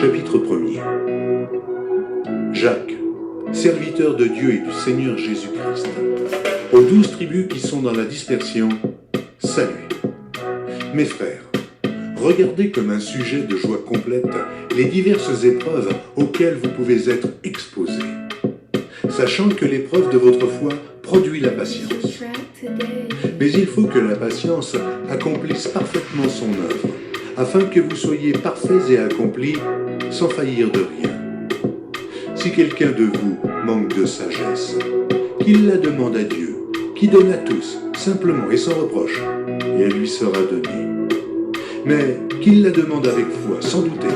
Chapitre 1er. Jacques, serviteur de Dieu et du Seigneur Jésus-Christ, aux 12 tribus qui sont dans la dispersion, salut. Mes frères, regardez comme un sujet de joie complète les diverses épreuves auxquelles vous pouvez être exposés, sachant que l'épreuve de votre foi produit la patience. Mais il faut que la patience accomplisse parfaitement son œuvre, afin que vous soyez parfaits et accomplis, sans faillir de rien. Si quelqu'un de vous manque de sagesse, qu'il la demande à Dieu, qui donne à tous, simplement et sans reproche, et elle lui sera donnée. Mais qu'il la demande avec foi, sans douter.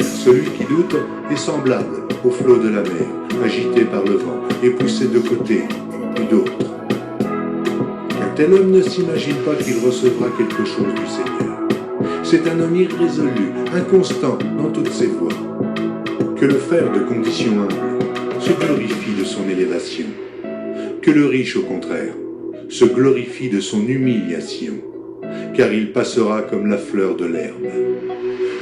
Celui qui doute est semblable au flot de la mer, agité par le vent et poussé de côté et d'autre. Un tel homme ne s'imagine pas qu'il recevra quelque chose du Seigneur. C'est un homme irrésolu, inconstant dans toutes ses voies. Que le frère de condition humble se glorifie de son élévation. Que le riche, au contraire, se glorifie de son humiliation, car il passera comme la fleur de l'herbe.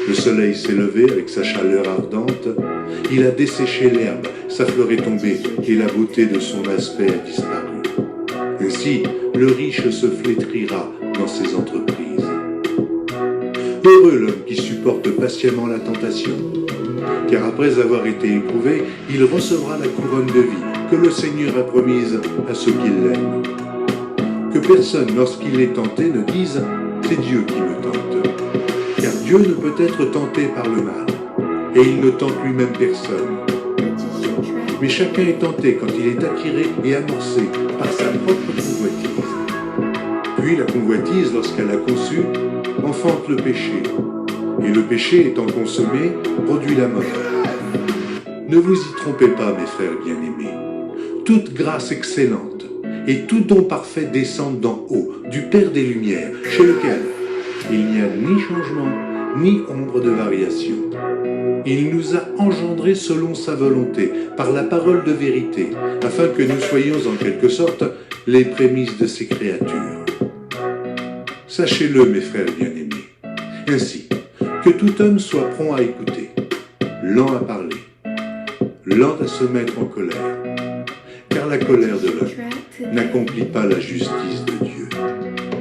Le soleil s'est levé avec sa chaleur ardente, il a desséché l'herbe, sa fleur est tombée, et la beauté de son aspect a disparu. Ainsi, le riche se flétrira dans ses entreprises. Heureux l'homme qui supporte patiemment la tentation, car après avoir été éprouvé, il recevra la couronne de vie que le Seigneur a promise à ceux qui l'aiment. Que personne, lorsqu'il est tenté, ne dise « c'est Dieu qui me tente », car Dieu ne peut être tenté par le mal, et il ne tente lui-même personne. Mais chacun est tenté quand il est attiré et amorcé par sa propre convoitise. Puis la convoitise, lorsqu'elle a conçu, enfante le péché, et le péché étant consommé, produit la mort. Ne vous y trompez pas, mes frères bien-aimés. Toute grâce excellente et tout don parfait descendent d'en haut, du Père des Lumières, chez lequel il n'y a ni changement, ni ombre de variation. Il nous a engendrés selon sa volonté, par la parole de vérité, afin que nous soyons en quelque sorte les prémices de ses créatures. Sachez-le, mes frères bien-aimés, ainsi que tout homme soit prompt à écouter, lent à parler, lent à se mettre en colère, car la colère de l'homme n'accomplit pas la justice de Dieu.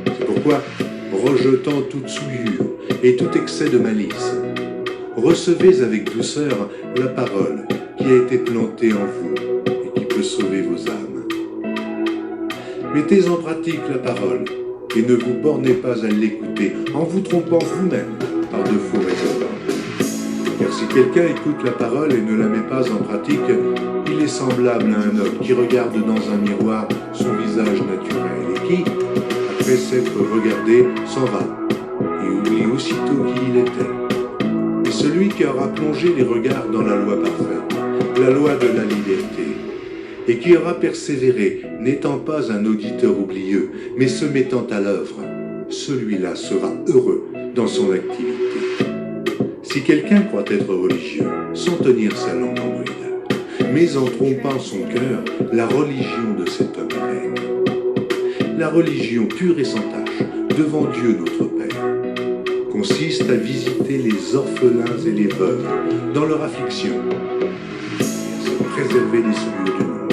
C'est pourquoi, rejetant toute souillure et tout excès de malice, recevez avec douceur la parole qui a été plantée en vous et qui peut sauver vos âmes. Mettez en pratique la parole et ne vous bornez pas à l'écouter en vous trompant vous-même par de faux raisonnements. Car si quelqu'un écoute la parole et ne la met pas en pratique, il est semblable à un homme qui regarde dans un miroir son visage naturel et qui, après s'être regardé, s'en va et oublie aussitôt qui il était. Et celui qui aura plongé les regards dans la loi parfaite, la loi de la liberté, et qui aura persévéré, n'étant pas un auditeur oublieux, mais se mettant à l'œuvre, celui-là sera heureux dans son activité. Si quelqu'un croit être religieux, sans tenir sa langue en bride, mais en trompant son cœur, la religion de cet homme est vaine. La religion pure et sans tache, devant Dieu notre Père, consiste à visiter les orphelins et les veuves dans leur affliction, et à se préserver des souillures du monde.